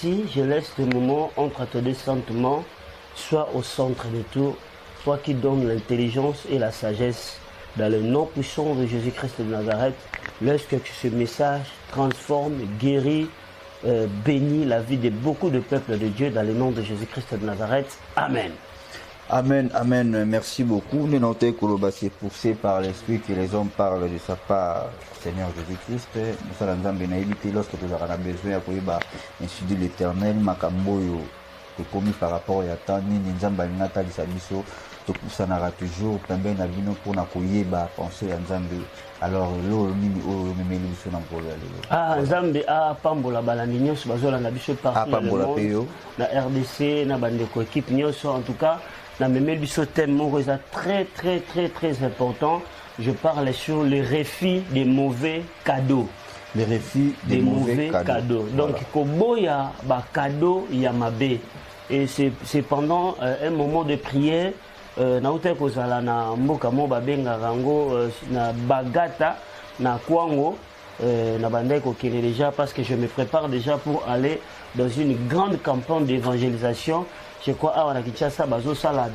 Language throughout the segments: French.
Si je laisse le moment entre tes deux sentiments, sois au centre de tout, toi qui donnes l'intelligence et la sagesse, dans le nom puissant de Jésus-Christ de Nazareth, laisse que ce message transforme, guérit, bénit la vie de beaucoup de peuples de Dieu dans le nom de Jésus-Christ de Nazareth. Amen. Amen, amen. Merci beaucoup. Nous notons que le c'est poussé par l'Esprit que les hommes parlent de sa part, Seigneur Jésus-Christ. Nous sommes dans un lorsque nous avons besoin d'instituer l'Éternel, Makamboyo, de commis par rapport à Tani, Nzamba Nata Lisabiso, ça n'aura toujours plein d'abino pour n'accueillir penser à Nzambe. Alors, l'eau, ah, Nzambe, ah, Pambola, Balanignos, Bazola, Nabiso, partout dans le monde, la RDC, na bandeko équipe Nyos, en tout cas, na memel biso thème très important. Je parle sur les refus des mauvais cadeaux. Les refus des mauvais cadeaux. Donc, Koboya, ba cadeau Yamabe. Et c'est pendant un moment de prière. Na ute kozala na mboka mo babenga rango na bagata na kwango na bandai kokele déjà parce que je me prépare déjà pour aller dans une grande campagne d'évangélisation. Je crois à Kinshasa bazo sala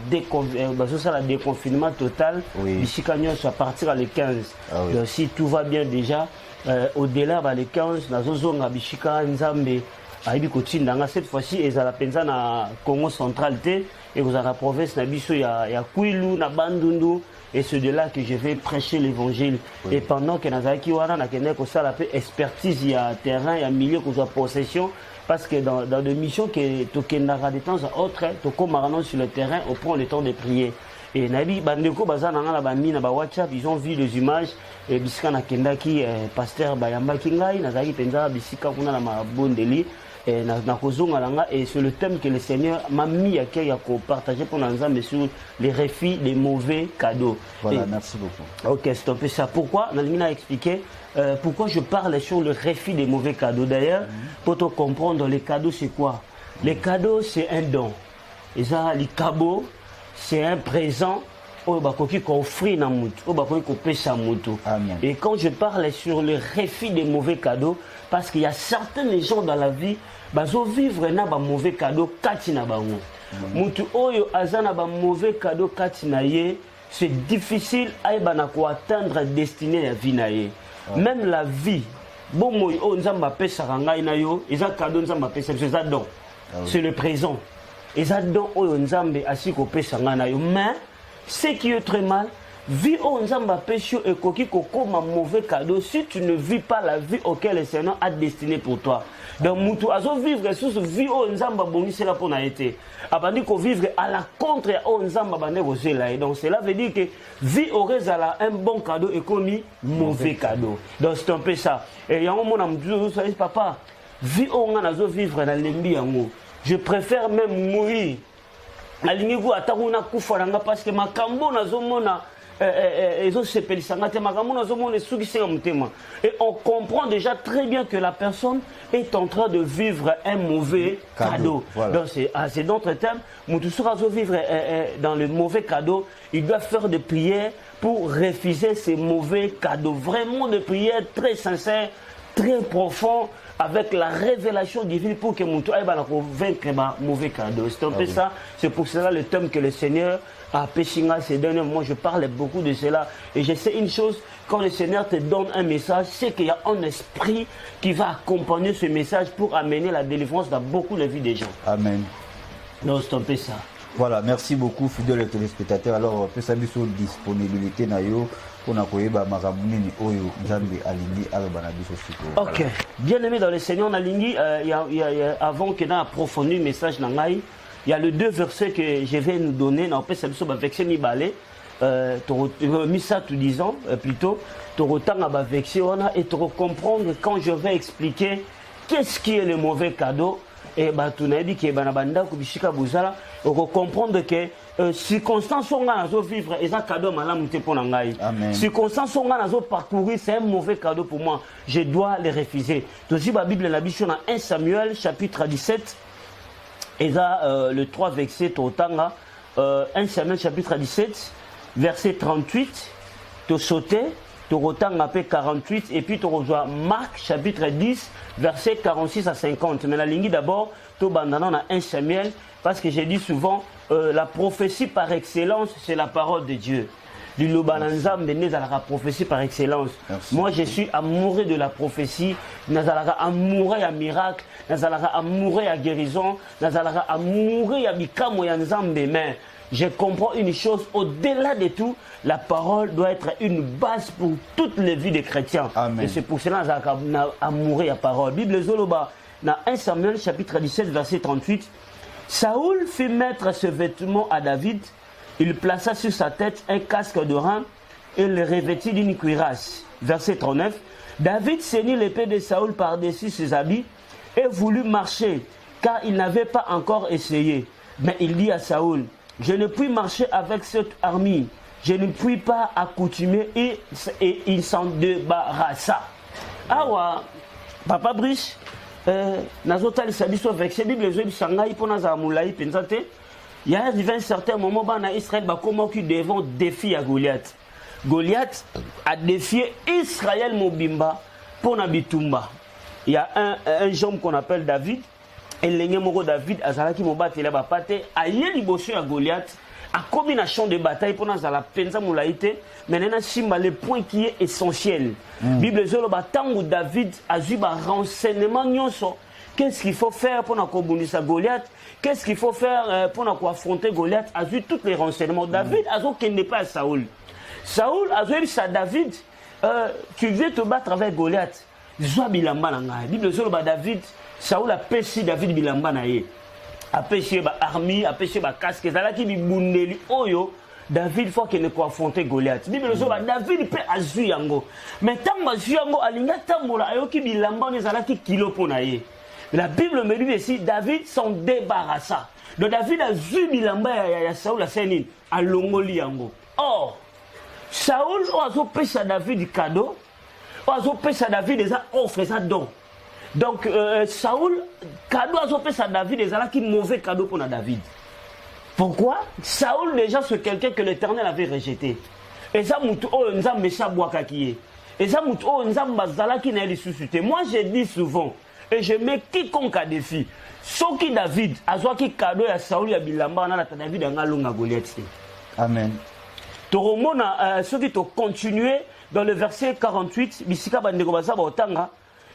déconfinement total d'ici à partir à le 15. Donc si tout va bien déjà au-delà le 15 nazo zonga bishika nzambe aibi kotinda cette fois-ci ezala penza na Congo central te. Et vous avez la province Nabiso, il y a Kouilou, na Bandundu, et c'est de là que je vais prêcher l'évangile. Oui. Et pendant que nous avons expertise, il y a terrain, il y a milieu, il y a possession, parce que dans des missions que tu as de temps à autre, tu commences sur le terrain, on prend le temps de prier. Et Nabi, Bandeko, Bazana, na WhatsApp, ils ont vu les images, et Bisika Nakendaki, pasteur Bayamba Kingai, Nazaki Penza, Bisika Kuna na Bondeli. Et c'est le thème que le Seigneur m'a mis à cœur pour partager pour nous sur les refus des mauvais cadeaux. Voilà, merci beaucoup. Ok, c'est un peu ça. Pourquoi Nalina a expliqué pourquoi je parle sur le refus des mauvais cadeaux. D'ailleurs, pour te comprendre, les cadeaux c'est quoi? Les cadeaux c'est un don. Et ça, les cadeaux c'est un présent. Et quand je parle sur le refus des mauvais cadeaux, parce qu'il y a certains gens dans la vie, ils vivent un mauvais cadeau, mauvais cadeau, c'est difficile à atteindre la destinée de la vie. Même la vie, c'est le présent. Mais ce qui est très mal, vie au nzamba pécho et koki koko ma mauvais cadeau si tu ne vis pas la vie auquel le Seigneur a destiné pour toi. Donc mutu azo vivre sous vie au nzamba bongi c'est là pour na été. Abandi ko vivre à la contre au nzamba bande là. Donc cela veut dire que vie aurait un bon cadeau et commis mauvais cadeau. Donc c'est un peu ça. Et yango mona mtu ça dit papa, vie au nga nazo vivre dans lembi yango. Je préfère même mourir. Alingiku atakuna kufa nanga parce que makambo nazomona et on comprend déjà très bien que la personne est en train de vivre un mauvais cadeau. Voilà. Donc c'est d'autres termes, vivre dans le mauvais cadeau, il doit faire des prières pour refuser ces mauvais cadeaux. Vraiment des prières très sincères, très profondes, avec la révélation divine pour que mon tour vaincre un mauvais cadeau. C'est un peu ça. C'est pour cela le thème que le Seigneur a péché ces derniers mois. Je parle beaucoup de cela. Et je sais une chose, quand le Seigneur te donne un message, c'est qu'il y a un esprit qui va accompagner ce message pour amener la délivrance dans beaucoup de vies des gens. Amen. Donc c'est un peu ça. Voilà, merci beaucoup, fidèles téléspectateurs. Alors, peut savoir sur disponibilité nayo pour nakoyeba makamuni oyo Nzambe alingi alobana biso siko. OK. Bien aimé dans le Seigneur Nalingi, avant que n'a approfondi le message nangai, il y a les deux versets que je vais nous donner dans peut savoir sur vexé ni balé misa tout disant plutôt torotanga ba vexé ona et te comprendre quand je vais expliquer qu'est-ce qui est le mauvais cadeau. Et tu n'as dit que banabanda kubishika buzala on comprendre que circonstances sont là à vivre et un cadeau malam pour nangai. Circonstances sont là à parcourir c'est un mauvais cadeau pour moi. Je dois les refuser. Donc la Bible la Bible dans 1 Samuel chapitre 17 et là le 3 verset totanga 1 Samuel chapitre 17 verset 38 te sauter Torotanga P 48 et puis tu rejoins Marc chapitre 10 verset 46 à 50. Mais la ligne d'abord, tu bandana 1 Samuel parce que j'ai dit souvent la prophétie par excellence c'est la parole de Dieu. La prophétie par excellence. Merci. Moi je suis amoureux de la prophétie, nazalaka amoureux à miracle, nazalaka amoureux à guérison, nazalaka amoureux à bikamo ya nzambe, mais je comprends une chose, au-delà de tout, la parole doit être une base pour toutes les vies des chrétiens. Amen. Et c'est pour cela que j'ai amoureux à la parole. Bible Zoloba, dans 1 Samuel chapitre 17 verset 38, Saoul fit mettre ce vêtement à David. Il plaça sur sa tête un casque de rein et le revêtit d'une cuirasse. Verset 39. David ceignit l'épée de Saoul par-dessus ses habits et voulut marcher, car il n'avait pas encore essayé. Mais il dit à Saoul, je ne puis marcher avec cette armure, je ne puis pas accoutumer, et il s'en débarrassa. Awa, Papa Brice, Nazotali Sabiso vexé, Bible Zoé Sangaï pour Nazamoulaï, Penzate. Il y a arrivé un certain moment dans Israël, comment qui devant défier à Goliath. Goliath a défié Israël Mobimba pour Nabitumba. Il y a un jeune qu'on appelle David. Et l'ennemi David, Azalaki Mobati la Bapate, a yé bossé à Goliath, a combination de bataille pour Nazala Penza Moulaïte, mais Simba le point qui est essentiel. Bible Zoloba, tant David a eu un renseignement nyonso. Qu'est-ce qu'il faut faire pour Nakobundisa Goliath? Qu'est-ce qu'il faut faire pour affronter Goliath? A eu tous les renseignements. David a dit qu'il n'est pas à Saoul. Saoul a dit à David, tu veux te battre avec Goliath. Zoa bilamba nanga. Bible Zoloba David, Saoul a pêché David bilamba naye. A pêché ba armée, a pêché ba casque. Zalaki bi bundeli oyo. David faut qu'il ne peut affronter Goliath. Bible Zoloba David peut azu yango. Mais tant azu yango alinga tambola ayoki bilamba ne zalaki kilo pour naye. La Bible me dit ici, David s'en débarrassa. Donc David a vu bilamba ya Saoul a Sénine, à Longoli yango. Or, Saoul a pêché à David du cadeau, a pêché à David des offres, des dons. Donc Saoul, cadeau a pêché à David des qui mauvais cadeau pour David. Pourquoi? Saoul déjà c'est quelqu'un que l'Éternel avait rejeté. Et ça moutou oh nzambe sabwaka kiye. Et ça moutou oh nzamba zalaki na ressuscité. Moi je dis souvent et je mets quiconque à défi. Soki David, azwaki cadeau ya Saoul ya bilamba na David nga longa Goliath. Amen. Toromona soki to continuer dans le verset 48, bisika bandeko basaba otanga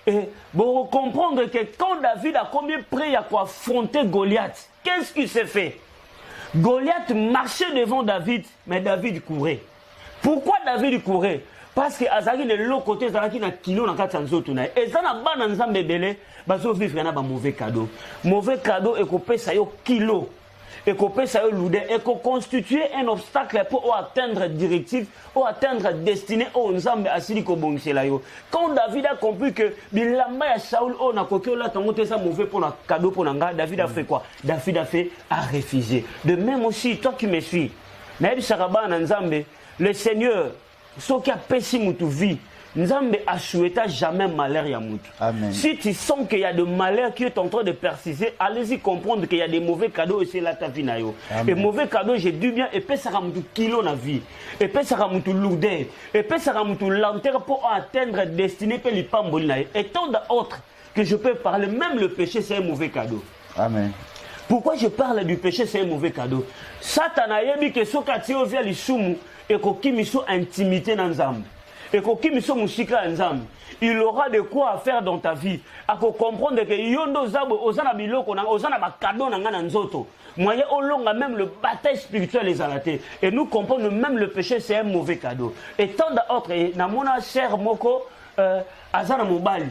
et bon comprendre que quand David a combien prêt à quoi affronter Goliath, qu'est-ce qu'il s'est fait? Goliath marchait devant David, mais David courait. Pourquoi David courait? Parce que azaki de l'autre côté azaki na kilo na kati nzoto na et ça na bana nzambe belé bazo vivre na ba mauvais cadeau et ko pesa yo kilo et ko pesa yo loudé et ko constituer un obstacle pour atteindre directive ou atteindre destinée au nzambe asili ko bongsela yo. Quand David a compris que bilamba ya Saoul o na koki la tango te ça mauvais pour na cadeau pour nga, David a fait quoi? David a refusé. De même aussi toi qui me suis na bi saraba na nzambe le Seigneur ce qui a péché mutu vie, Nzambe a souhaité jamais malheur ya mutu. Amen. Si tu sens qu'il y a de malheur qui est en train de persister, allez-y comprendre qu'il y a des mauvais cadeaux aussi là ta vie na yo. Et mauvais cadeaux, j'ai dû bien et puis ça a mutu kilo na vie. Et puis ça a mutu lourdeur, et puis ça a mutu lenteur pour atteindre destinée pe lipamboli na yo. Et tant d'autres que je peux parler, même le péché c'est un mauvais cadeau. Amen. Pourquoi je parle du péché, c'est un mauvais cadeau. Satan a dit que ce quartier vient les soumou et qu'il y a intimité dans l'ensemble. Et qu'il y a musika ensemble. Il aura de quoi faire dans ta vie. À comprendre que yondo zabo ozana biloko na ozana ba cadeau na ngana nzoto. Moyen au long même le bataille spirituelle les alaté. Et nous comprenons même le péché c'est un mauvais cadeau. Et tant d'autres na mona cher moko azana mobali.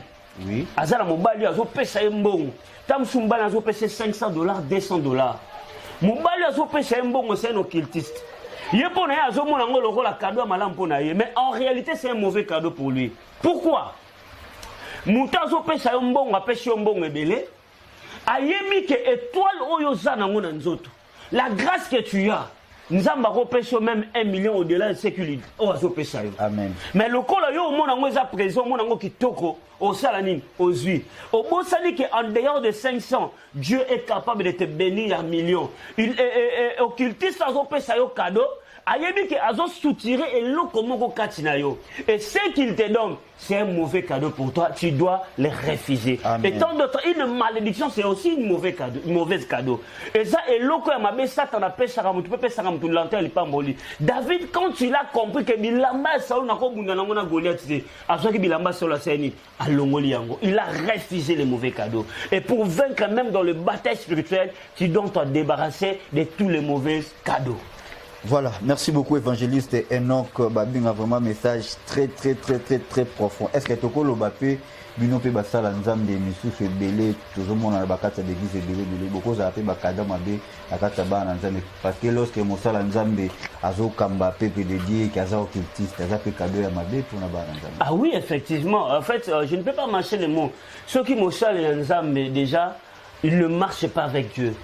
Oui. Azana mobali azo pesa mbongo. Tam Sumbali a payé $500, $200. Mobali a payé un bon c'est un occultiste. Il a un cadeau à malam pour naïe, mais en réalité c'est un mauvais cadeau pour lui. Pourquoi? Mouta a payé un bon, a payé un bon ebele. Ayemi que étoile oyoza nango nanzoto. La grâce que tu as, nous avons payé même 1 million au-delà de ce qu'il a. Amen. Mais le col yo mon nango est à présent, mon nango qui toko. Au salanine, aux huiles. Au bon sali qu'en dehors de 500, Dieu est capable de te bénir à millions. Il occultiste a opé ça yo cadeau, ayebi ke azo soutirer eloko moko kati na yo. Et ce qu'il te donne, c'est un mauvais cadeau pour toi. Tu dois le refuser. Amen. Et tant d'autres, une malédiction, c'est aussi une mauvaise cadeau. Et ça, eloko ya mabe Satan a pêché à tu peux pêcher à tu l'entends il pas moli. David, quand il a compris que bilamba Saul n'a pas bunda na Goliath, a soit que bilamba Saul a seni a longoli yango, il a refusé les mauvais cadeaux. Et pour vaincre même dans le bataille spirituelle, tu dois te débarrasser de tous les mauvais cadeaux. Voilà, merci beaucoup évangéliste Enoch Babing a vraiment un message très profond. Est-ce que toko lo bapé bino pe basala nzambe misusu ebele tozomona na bakata d'église ebele beaucoup za pe bakada mabe akata bana nzambe parce que lorsque mosala nzambe azokamba pe de Dieu qui aza occultiste aza pe cadeau ya mabe pour na bana nzambe. Ah oui, effectivement. En fait, je ne peux pas mâcher les mots. Ceux qui mosala nzambe déjà, ils ne marchent pas avec Dieu.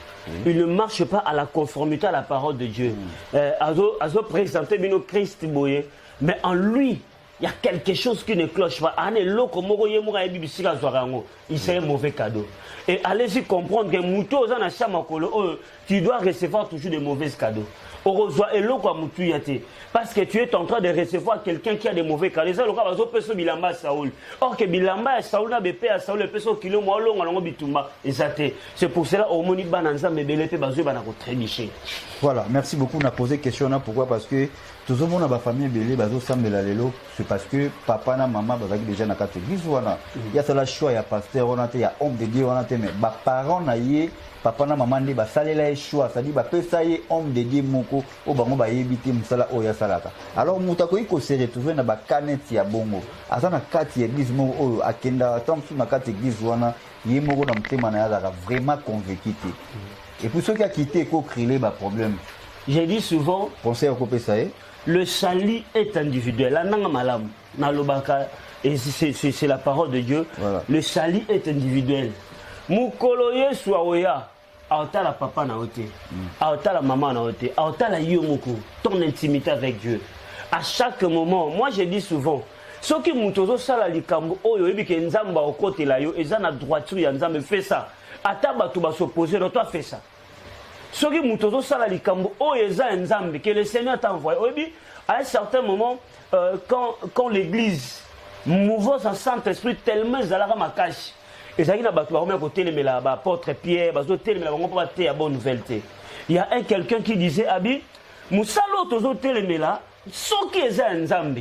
Il ne marche pas à la conformité à la parole de Dieu. Azo présenté Bino Christ Boye, mais en lui, il y a quelque chose qui ne cloche pas. Il c'est un mauvais cadeau. Et allez-y comprendre que tu dois recevoir toujours des mauvais cadeaux. Parce que tu es en train de recevoir quelqu'un qui a des mauvais cadeaux. Or que Bilamba Saoul n'a pas à Saoul peso kilo mo longa longo bitumba. C'est pour cela au moni bananza mebele pe bazo bana ko trébicher. Voilà, merci beaucoup. On a posé question là pourquoi parce que tout le monde a famille belé bazo sambela lelo c'est parce que papa na maman bazaki déjà na kate église wana. Il y a cela choix, il y a pasteur on a il y a homme de Dieu on a mais ba parents na yé papa na maman ndi ba salela choix, ça dit ba pesa yé homme de Dieu moko o bango ba yebiti musala o ya salaka. Alors mutako iko se retrouver na ba kaneti ya bongo. Asa na kati église moko o akenda tant sur na kate église wana yé moko na mtema na ya vraiment convaincu. Et pour ceux qui a quitté ko créer ba problème. J'ai dit souvent conseil au pesa yé le salut est individuel. Et c'est la parole de Dieu. Voilà. Le salut est individuel. Mukoloye soya, aota la papa na ote, aota la maman na ote, aota la yomoko, ton intimité avec Dieu. À chaque moment, moi je dis souvent, ceux qui mutozo sala likambo oyo ebi ke nzamba okote la yo, ezana droiture ya nzambe fait ça. Ataba tu vas s'opposer, toi fais ça. Ce qui moutozo sala likambo o eza nzambe que le Seigneur t'a envoyé. À un certain moment, quand l'église mouvance en Saint-Esprit tellement zalara makashi, et ça qui n'a pas tout à côté les la apôtre Pierre, bazo télé la pas té à bonne nouvelle té. Il y a quelqu'un qui disait abi musalo tozo télé la so qui eza nzambe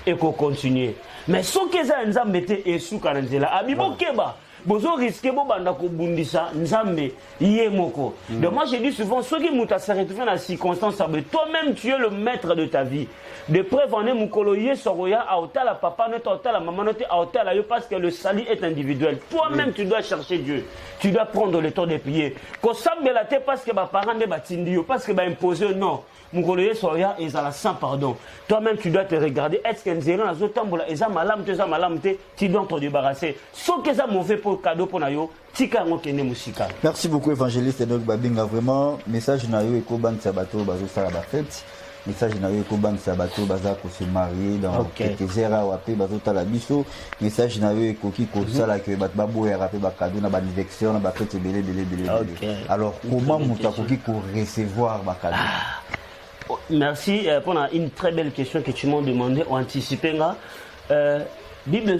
et qu'on continue. Mais so qui eza nzambe té et sou kanzela abi bokeba. Bozo risquer bobanda ko bundisa nzambe yemoko. Donc moi je dis souvent ceux qui muta se retrouver dans la circonstance toi-même tu es le maître de ta vie. De preuve en est mukoloye soroya aota la papa ne aota la maman ne aota la yo parce que le salut est individuel. Toi-même tu dois chercher Dieu. Tu dois prendre le temps de prier. Ko sambela te parce que ba parents ne batindi yo parce que ba imposer non. Mukoloye soroya ezala sans pardon. Toi-même tu dois te regarder est-ce que nzera nazo tambola eza malam te tu dois te débarrasser. Sauf que ça mauvais pour cadeau pour nayo tika ngokene musika. Merci beaucoup évangéliste Enoch Babinga vraiment message na yo eko ban sabato bazo sala ba fête message na yo eko ban sabato baza ko se marier dans quelques heures wa pe bazo tala biso message na yo eko ki ko sala que bat babo ya rapé ba cadeau na ba anniversaire na ba fête belé. Alors comment mutako ki ko recevoir ba cadeau? Merci pour une très belle question que tu m'as demandé ou anticipé là. Bible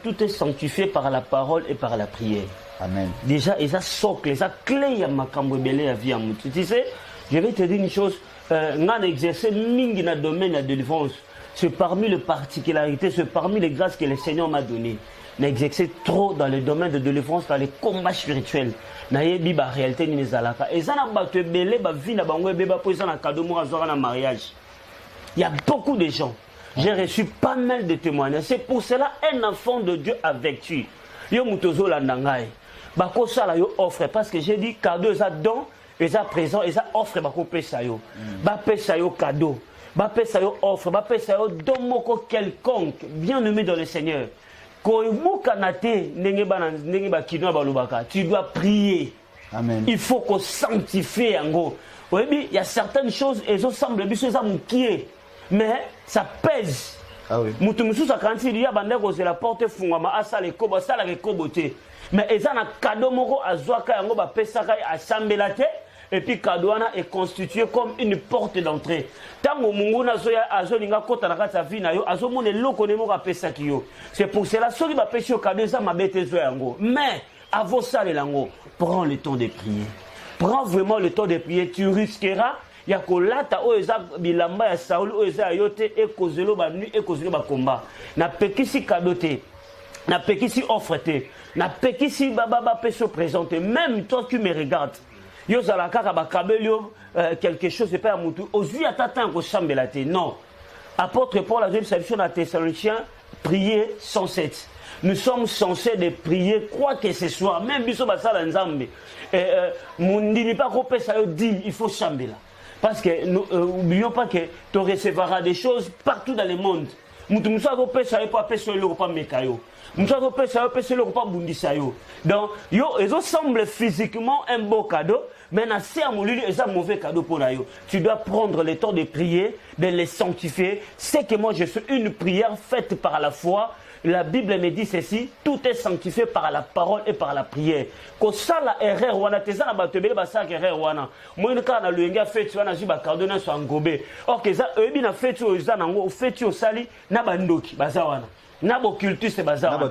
tout est sanctifié par la parole et par la prière. Amen. Déjà, ils ont socle, ils ont clé à ma cambouébélé à vie à moutou. Tu sais, je vais te dire une chose. N'a exercé mingi na domaine de délivrance. C'est parmi les particularités, c'est parmi les grâces que le Seigneur m'a donné. N'a exercé trop dans le domaine de délivrance, dans les combats spirituels. N'a yebi ba réalité ni les alaka. Et ça n'a pas te belé ba vie na bango beba pour ça na cadeau mo azora na mariage. Il y a beaucoup de gens. J'ai reçu pas mal de témoignages. C'est pour cela un enfant de Dieu avec tu. Yo mutozo la nangai. Bako sala yo offre parce que j'ai dit cadeau ça don et ça présent et ça offre bako pesa yo. Ba pesa yo cadeau. Ba pesa yo offre, ba pesa yo don moko quelconque bien nommé dans le Seigneur. Ko muka nate ndenge ba kino ba lubaka. Tu dois prier. Amen. Il faut qu'on sanctifie yango. Oui, il y a certaines choses et ça semble biso ça mukie. Mais ça pèse. Ah oui. Mutumisu sa kanti liya bandeko c'est la porte fungama asa le kobo sala ke kobote. Mais eza na cadeau moko azwaka yango ba pesaka asambela te et puis cadeau est constitué comme une porte d'entrée. Tango munguna zoya azolinga kota na kati ya vie na yo azomona eloko nemo ka pesa ki yo. C'est pour cela soki ba pesi yo cadeau ça mabete zo yango. Mais avant ça les lango, prends le temps de prier. Prends vraiment le temps de prier, tu risqueras ya kolata o eza bilamba ya Saul o eza yote e kozelo ba nuit e kozelo ba combat. Na pekisi cadeau te. Na pekisi offre te. Na pekisi baba peso présenter. Même toi qui me regardes. Yo zalaka ka ba kabelio quelque chose c'est pas mutu. Ozui atata ko chambela te. Non. Apôtre Paul a dit solution à Thessaloniciens, prier sans cesse. Nous sommes censés de prier quoi que ce soit. Même biso basala nzambe. Mundini pas ko pesa yo dim, il faut chambela. Parce que n'oublions pas que tu recevras des choses partout dans le monde. Donc, ils semblent physiquement un beau cadeau, mais c'est un mauvais cadeau pour eux. Tu dois prendre le temps de prier, de les sanctifier. C'est que moi je fais une prière faite par la foi. La Bible me dit ceci, tout est sanctifié par la parole et par la prière. Quand ça la erreur wana teza na batebele ba sa erreur wana. Moi ne kana luenga feti wana jiba cardona so ngobe. Or que ça ebi na feti o za nango feti o sali na bandoki baza wana. Na bo cultus baza wana.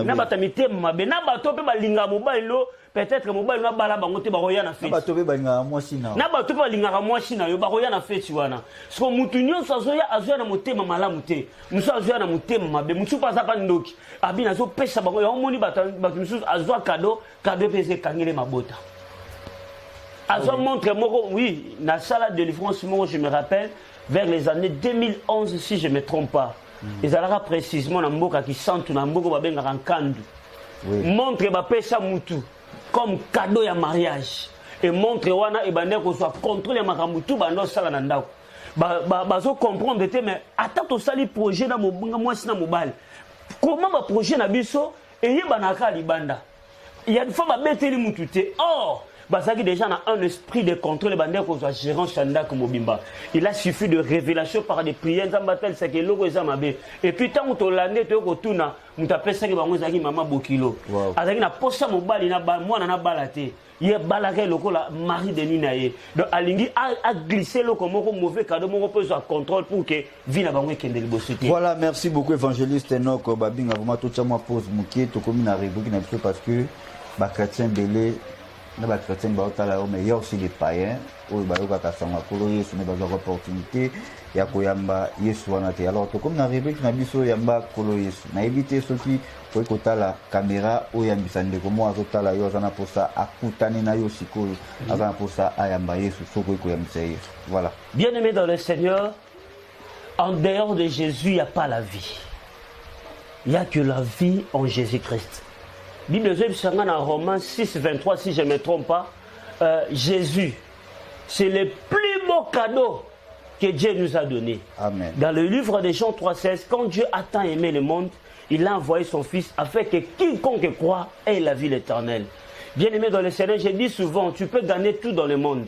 Na batamite mabe na bato pe balinga mobile lo peut-être mobile na bala bango te baroya na feti. Na bato pe balinga mwasi na. Na bato pe balinga mwasi na yo baroya na feti wana. So mutu nyonso azoya na motema malamu te. Musu azoya na motema mabe musu pa za bandoki. Abina zo pesa bango ya omoni bato musu azwa cadeau pese kangele mabota. Azwa montre moko oui, na sala de délivrance moi je me rappelle vers les années 2011 si je me trompe pas. Ils allaient précisément dans mboka qui sentent na mboko babenga kankandu. Montre ba pesa mutu comme cadeau ya mariage et montre wana e bande ko soit contrôle ya makamutu bando sala na ndako. Bazo comprendre te mais attends to sali projet na mobunga mwasi na mobile. Comment ba projet na biso et yebanaka libanda. Il y a une fois ba beteli mutu te. Or Basaki déjà a un esprit de contrôle bandé qu'on soit gérant chanda comme Mobimba. Il a suffi de révélation par des prières zambatel c'est que logo zamabe. Et puis tant que l'année te kotuna, mutapé ça que bango zaki mama bokilo. Azaki na posa mobali na ba moi na balate. Ye balake loko la mari de ninaye. Donc alingi a glissé le comme mauvais cadeau mon repose à contrôle pour que vie na bango kende libosité. Voilà, merci beaucoup évangéliste Enoch Babinga vraiment tout ça moi pose muké to comme na réveil na parce que ba chrétien belé na ba chrétien ba otala o meilleur aussi les païens o ba yoka kasanga kolo yesu ne ba zo opportunité ya koyamba yesu wana te alors to comme na réveil na biso yamba kolo yesu na éviter soki ko kotala caméra o yambisa ndeko mo azotala yo zana posa akutani na yo sikoyo azana posa ayamba yesu soko ko yambisa yesu. Voilà, bien-aimé dans le Seigneur, en dehors de Jésus il y a pas la vie, il y a que la vie en Jésus-Christ. Bible dans Romains 6, 23, si je ne me trompe pas, Jésus, c'est le plus beau cadeau que Dieu nous a donné. Amen. Dans le livre de Jean 3,16, quand Dieu a tant aimé le monde, il a envoyé son Fils afin que quiconque croit ait la vie éternelle. Bien-aimé dans le Seigneur, je dis souvent, tu peux gagner tout dans le monde.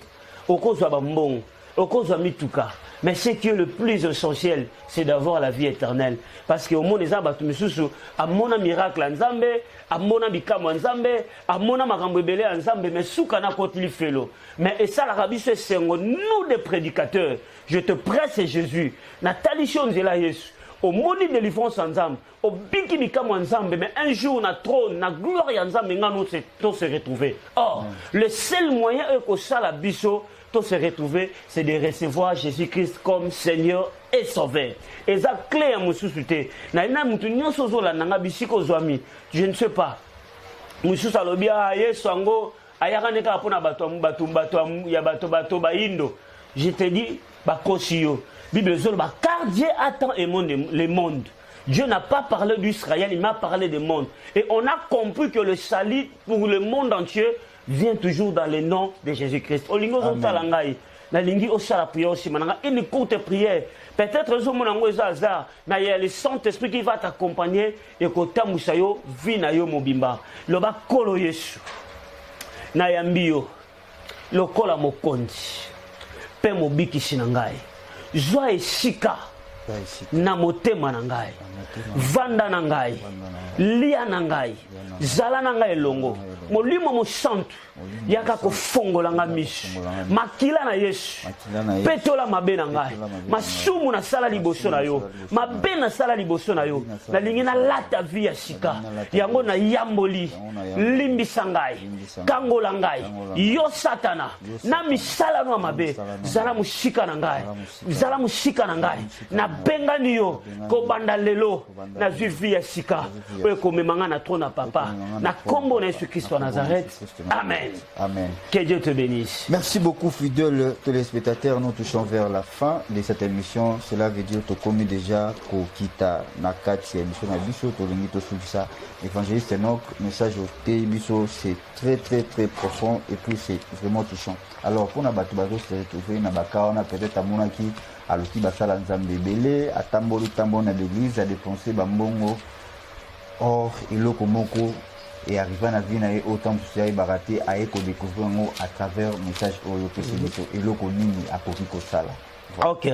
Au cause de Bambon, au cause de Mituka. Mais ce qui est le plus essentiel, c'est d'avoir la vie éternelle. Parce qu'au monde des arbres, à mon miracle en Zambé, à mon bikam en Zambé, à mon makambebele en Zambé, mais soukana kotli felo. Mais et ça, l'Arabie, c'est nous des prédicateurs. Je te presse Jésus. Nathalie Chonzela Yesu. Au monde de délivrance en Zambé, au biki bikam en Zambé, mais un jour, na trône, na gloire en Zambé, nous se retrouver. Or, le seul moyen que ça, la biso, se retrouver, c'est de recevoir Jésus-Christ comme Seigneur et Sauveur. Et ça clé à mon souci. Je ne sais pas. Je te dis, car Dieu a tant aimé le monde. Dieu n'a pas parlé d'Israël, il m'a parlé du monde. Et on a compris que le salut pour le monde entier vient toujours dans le nom de Jésus-Christ. Une courte prière. Peut-être mais il y a le Saint-Esprit qui va t'accompagner et que ta musayo vinayo mobimba. Loba kolo Yesu. Na yambio. Lokola mokondi. Pe mobiki sinangai. Joie et sika. na motema na ngai vanda na ngai lia na ngai zala na ngai elongo molimo mosantu yaka kofongola nga miso makila na Yesu petola mabe na ngai masumu na sala liboso na yo mabe na sala liboso na yo nalingi na lata vi ya sika yango na yamboli limbisa ngai kangola ngai yo satana na misala no mabe zala musika na ngai zala musika na ngai na bengani yo ko banda lelo na vi ya sika oyo komemanga na trône na papa na kombo na Jésus Christ de Nazareth. Amen. Amen. Que Dieu te bénisse. Merci beaucoup, fidèles téléspectateurs. Nous touchons vers la fin de cette émission. Cela veut dire que tu commis déjà Kokita Nakati émission na biso to lingi to ça. Évangéliste Enoch, message au Biso, c'est très très très profond et puis c'est vraiment touchant. Alors pour na batu bazo se retrouver na baka on a peut-être amona ki aloki basala nzambe belé atamboli tambo na l'église a dépenser bambongo or iloko moko et arriver à la vie na autant de choses baraté à découvrir à travers le message et le connu à Kokiko Sala. Ok.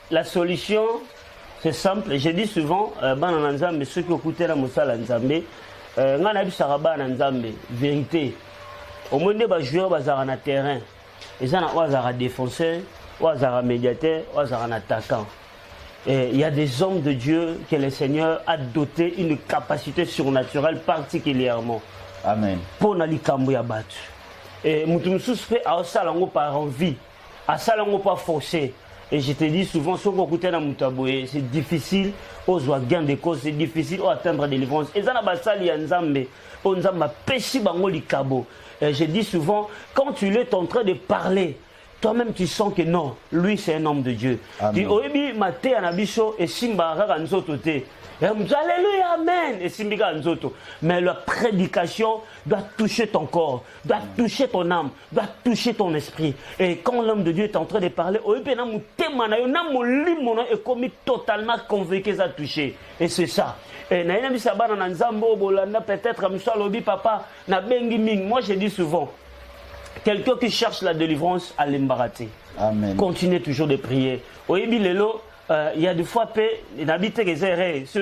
La solution, c'est simple. Je dis souvent, mais ceux qui écoutent la Moussala Nzambe, ngana bisaraba Nzambe, vérité. Au moins des joueurs bazar na terrain. Ils ont un défenseur, un médiateur, un attaquant. Il y a des hommes de Dieu que le Seigneur a doté une capacité surnaturelle particulièrement. Amen. Pour n'ali kambu ya batu. Et mutumsus fait à salango par envie, à salango pas forcé. Et je te dis souvent, ce qu'on écoute dans Moutaboé, c'est difficile, aux gain de cause, c'est difficile, aux atteindre délivrance. Et ça n'a pas ça, il y a Nzambe, on Nzamba péchi bango likabo. Et je dis souvent, quand tu es en train de parler, toi-même tu sens que non, lui c'est un homme de Dieu. Tu oebi maté anabiso et simba rara nzoto te. Alléluia, amen. Et simbiga nzoto. Mais la prédication doit toucher ton corps, doit toucher ton âme, doit toucher ton esprit. Et quand l'homme de Dieu est en train de parler, oebi na mutema na yo na molimo na est comme totalement convaincu ça toucher. Et c'est ça. Et na ina bisaba na nzambo bolanda peut-être mswa lobi papa na bengi ming. Moi je dis souvent quelqu'un qui cherche la délivrance à l'embarrater. Amen. Continuez toujours de prier. Il y a des fois, c'est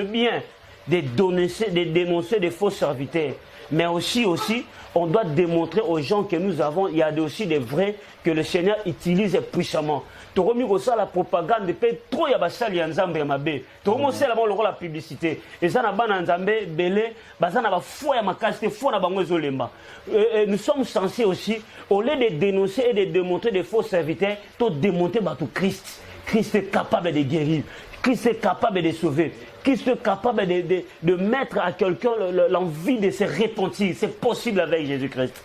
bien de dénoncer des faux serviteurs. Mais aussi, on doit démontrer aux gens que nous avons, il y a aussi des vrais que le Seigneur utilise puissamment. Tu as la propagande, trop il y a basali nzambe ya mabe. Tu as la publicité. Et ça n'a pas nzambe belé, ça n'a pas foi ya makasi, foi na bango ezolemba. Nous sommes censés aussi, au lieu de dénoncer et de démontrer des faux serviteurs, tu démontrer tout Christ. Christ est capable de guérir. Christ est capable de sauver. Christ est capable de mettre à quelqu'un l'envie de se repentir. C'est possible avec Jésus-Christ.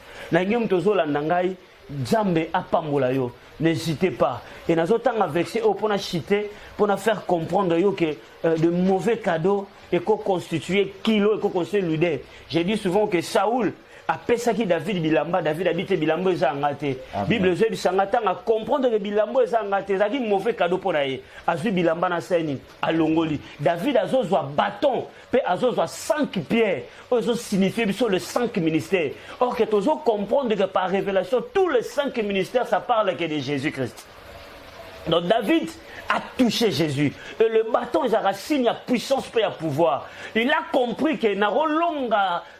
N'hésitez pas. Et nous avons vexé pour chiter, pour faire comprendre que de mauvais cadeaux et qu'on constitue kilo et qu'on constitue l'idée. J'ai dit souvent que Saoul après ça qui David bilamba David habite bilamba ezangate Bible zo bisangata nga comprendre que bilamba ezangate ça qui mauvais cadeau pour naé azu bilamba na seni alongoli David azozwa bâton pe azozwa 5 pierres ozo signifie biso le 5 ministères or que tozo comprendre que par révélation tous les 5 ministères ça parle que de Jésus-Christ. Donc David a touché Jésus. Et le bâton, il a un signe à puissance et à pouvoir. Il a compris que na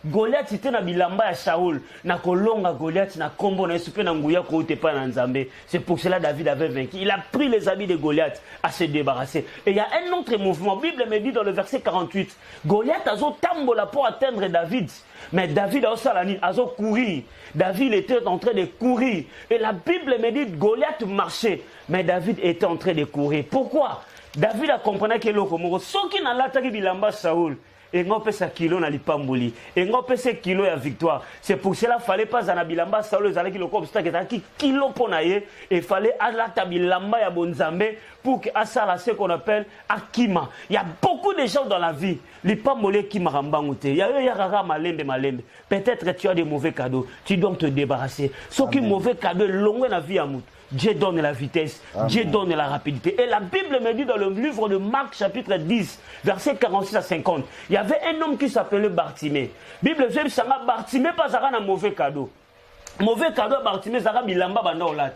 Goliath était na bilamba ya Saoul, na kolonga Goliath na kombo na Yesu pe na nguya ko tepa na Nzambe. C'est pour cela que David avait vaincu. Il a pris les habits de Goliath à se débarrasser. Et il y a un autre mouvement. La Bible me dit dans le verset 48, Goliath a zo tambola pour atteindre David. Mais David a aussi courir. David était en train de courir. Et la Bible me dit Goliath marchait. Mais David était en train de courir. Pourquoi? David a compris que l'autre, ce qui n'a pas été bilamba Saoul, et on peut sa kilo na lipamboli, et on peut sa kilo ya victoire. C'est pour cela qu'il fallait pas à bilamba Saoul, il fallait obstacle qui kilo pour naïe, et il fallait alata bilamba ya bonzambe pour que asala ce qu'on appelle akima. Il y a beaucoup de gens dans la vie, lipamboli qui marambangute. Il y a rara malembe. Peut-être tu as des mauvais cadeaux, tu dois te débarrasser. Ce qui mauvais cadeau long dans la vie à mout. Dieu donne la vitesse, amen. Dieu donne la rapidité. Et la Bible me dit dans le livre de Marc chapitre 10, verset 46 à 50, il y avait un homme qui s'appelait Bartimée. Bible dit que Bartimée pas un mauvais cadeau. Mauvais cadeau Bartimée, c'est bilamba banda olata.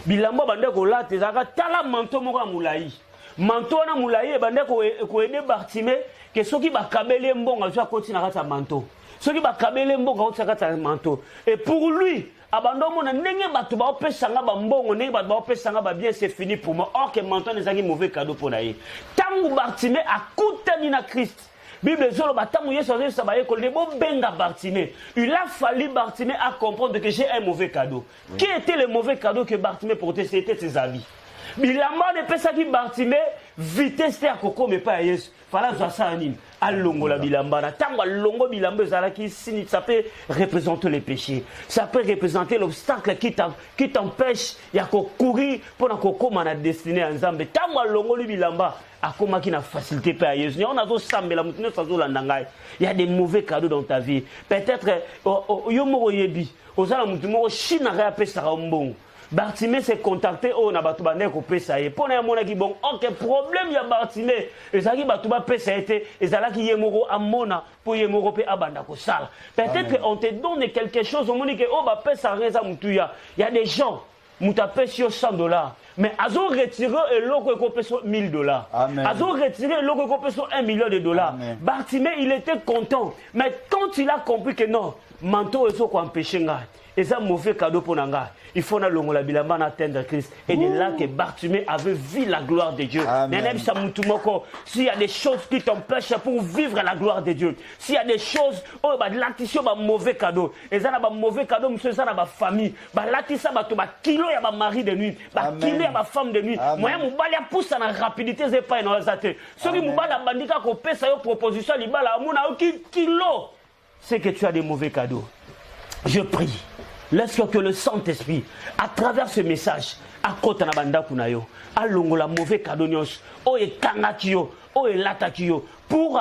Bilamba banda olata, c'est tala manto mora moulaï. manteau na moulaye bande ko aider Bartimée que ceux qui ba kabele mbonga soit continuer à manteau ceux qui ba kabele mbonga continuer à manteau et pour lui abandon na ndenge bato ba opesanga ba mbongo ndenge bato ba opesanga ba bien c'est fini pour moi or que manteau nezaki mauvais cadeau pour naye tangu Bartimée akutani na Christ Bible zolo batangu Yesu azali baye ko lebo benga Bartimée il a fallu Bartimée à comprendre que j'ai un mauvais cadeau qui était le mauvais cadeau que Bartimée portait c'était ses avis bilamba de pesa ki Bartimée vitesse à koko mais pas Yesu fala za sa anime alongo la bilamba na tango longo bilamba zala ki sini ça peut représenter les péchés ça peut représenter l'obstacle qui t'empêche ya ko courir pour na koko na destinée en Nzambe tango longo li bilamba akoma ki na facilité pa Yesu on a zo sambela mutune sa zo landanga il y a des mauvais cadeaux dans ta vie peut-être yo moko yebi ozala mutu moko china ga pesa ka mbongo Bartimée s'est contacté au Nabatuba Neko Pesaye. Pour un mona qui bon, ok, problème ya Bartimée. Et ça qui Batuba Pesaye, et ça là qui yemoro à mona pour yemoro pe abanda ko sala. Peut-être qu'on te donne quelque chose, on me dit que oh bah pesa reza mutuya. Il y a des gens, muta pesa $100. Mais azo retiré et l'autre ko pesa $1000. Azo retiré et l'autre ko pesa $1 million. Bartimée, il était content. Mais quand il a compris que non, manteau et so ko empêcher nga. Et ça mauvais cadeau pour Nanga. Il faut que la bilamba atteindre Christ. Et de là que Bartimée avait vu la gloire de Dieu. S'il y a des choses qui t'empêchent pour vivre la gloire de Dieu, s'il y a des choses, oh, bah, l'action va mauvais cadeau. Et ça va mauvais cadeau, monsieur, ça va famille. Bah, l'action va kilo ya ba mari de nuit. Bah, kilo ya ba femme de nuit. Moi, mon bali a poussé en rapidité, c'est pas une osate. Celui qui m'a bandika ko pesa yo proposition libala amuna kilo. C'est que tu as des mauvais cadeaux. Je prie. Laisse que le Saint-Esprit, à travers ce message, à côté de banda kunayo, à longola mauvais cadeau nyos, o e kangatio, o e latakio, pour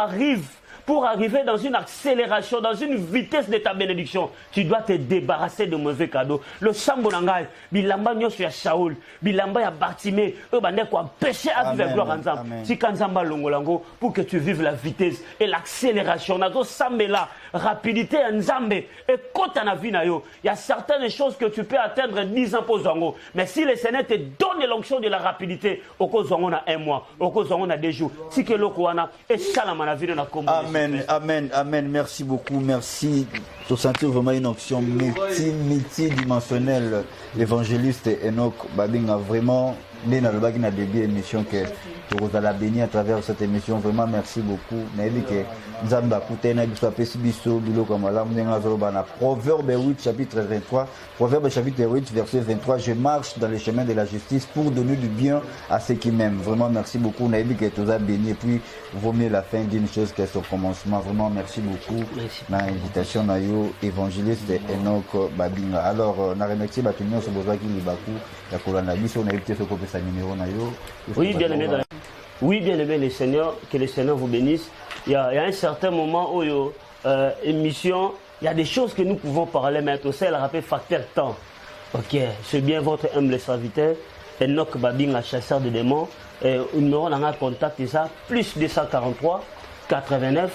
arriver dans une accélération, dans une vitesse de ta bénédiction, tu dois te débarrasser de mauvais cadeaux. Le sambonangai, bilamba nyos ya Saoul, bilamba ya Bartimée, eux bande quoi péché à vivre gloire ensemble. Si kanzamba longolango, pour que tu vives la vitesse et l'accélération, nazo sambela, rapidité ensemble, et quand tu as vu nayo, il y a certaines choses que tu peux atteindre 10 ans pour Zongo. Mais si le Seigneur te donne l'onction de la rapidité, au cause Zongo a 1 mois, au cause Zongo a 2 jours, si que l'okoana, et ça la maladie na combo. Amen, amen, amen. Merci beaucoup, merci. Tu sentir vraiment une onction multidimensionnelle. L'évangéliste Enoch Babing a vraiment bien à la début émission que tu vous la béni à travers cette émission. Vraiment, merci beaucoup. Proverbe 8, chapitre 23. Proverbe chapitre 8, verset 23. Je marche dans les chemins de la justice pour donner du bien à ceux qui m'aiment. Vraiment, merci beaucoup. On a dit que tu vous as béni. Et puis, vaut mieux la fin d'une chose que son commencement. Vraiment, merci beaucoup. L'invitation à évangéliste Enoch Babinga. Alors, on a remercié Batumio Sobozaki Libaku. La colonalis, on a évité ce qu'on peut sa numéro. Oui, bien aimé. Oui, bien aimé le Seigneur, que le Seigneur vous bénisse. Il y a un certain moment où émission, il y a des choses que nous pouvons parler, mais aussi elle rappelle facteur temps. Ok, c'est bien votre humble serviteur, Enoch Babinga, chasseur de démons. Et le numéro dans un contact, c'est ça, plus 243 89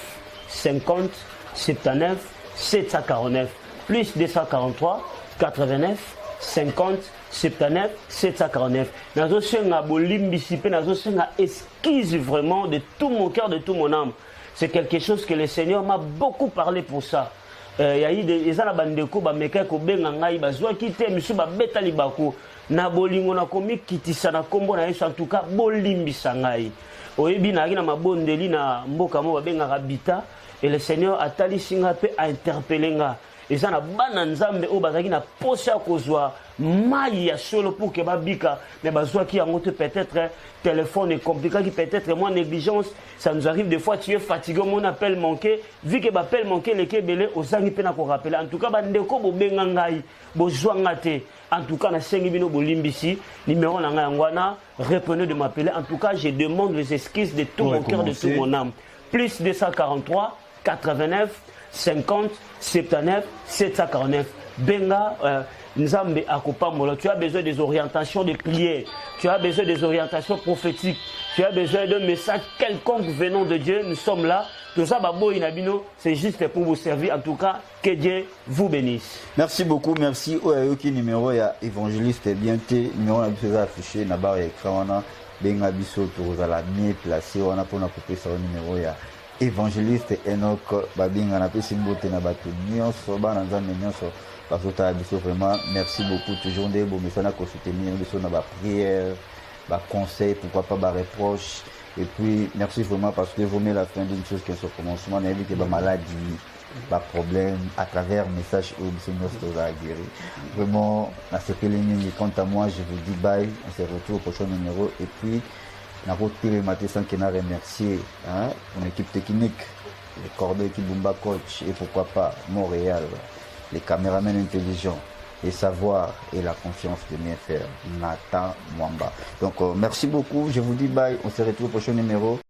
50 79 749. Plus 243 89 50 79 749. Nazo senga bolimbi pe nazo senga esquisse vraiment de tout mon cœur, de tout mon âme. C'est quelque chose que le Seigneur m'a beaucoup parlé pour ça. Il y a eu des bandeko ba meka ko benga ngai bazwa kite misu ba beta libako na bolingo na komi kitisa na kombo na Yesu en tout cas bolimbi sangai. Oyebi na na mabondeli na mboka mo ba benga rabita et le Seigneur a tali singa pe a interpellé nga. Et ça na bana nzambe o bazaki na posa kozwa mai ya solo pour que babika mais bazwa ki yango te peut-être téléphone est compliqué qui peut-être moins négligence ça nous arrive des fois tu es fatigué mon appel manqué vu que l'appel manqué les kebele ozangi pe na ko rappeler en tout cas bandeko bo benga ngai bo zwanga te en tout cas na sengi bino bolimbisi numéro na ngai ngwana reprenez de m'appeler en tout cas je demande les excuses de tout mon cœur de toute mon âme plus 243 89 50 79 749 benga Nzambe akopambola. Tu as besoin des orientations de prière, tu as besoin des orientations prophétiques, tu as besoin d'un message quelconque venant de Dieu. Nous sommes là. Tout ça, c'est juste pour vous servir. En tout cas, que Dieu vous bénisse. Merci beaucoup, merci. Qui numéro ya évangéliste bien numéro affiché na barre écran benga biso tozala mieux placé wana mpona kopesa o numéro ya évangéliste Enoch babinga na pesi mbote na bato nyonso bana nzambe nyonso bazotala biso. Vraiment merci beaucoup, toujours nde bomesana kosoutenir biso na baprière, baconseil, pourquoi pas bareproche. Et puis merci vraiment parce que vous mettez la fin d'une chose qui est au commencement, on a évité la maladie, pas problème à travers message où biso nyonso za guéri. Vraiment na sepeli mingi, quant à moi je vous dis bye, on se retrouve au prochain numéro. Et puis na côté matin sans qu'il n'a remercié mon équipe technique, les Corbeil qui Bumba coach et pourquoi pas Montréal, les caméramans intelligents, et savoir et la confiance de bien faire, Nathan Mwamba. Donc merci beaucoup, je vous dis bye, on se retrouve au prochain numéro.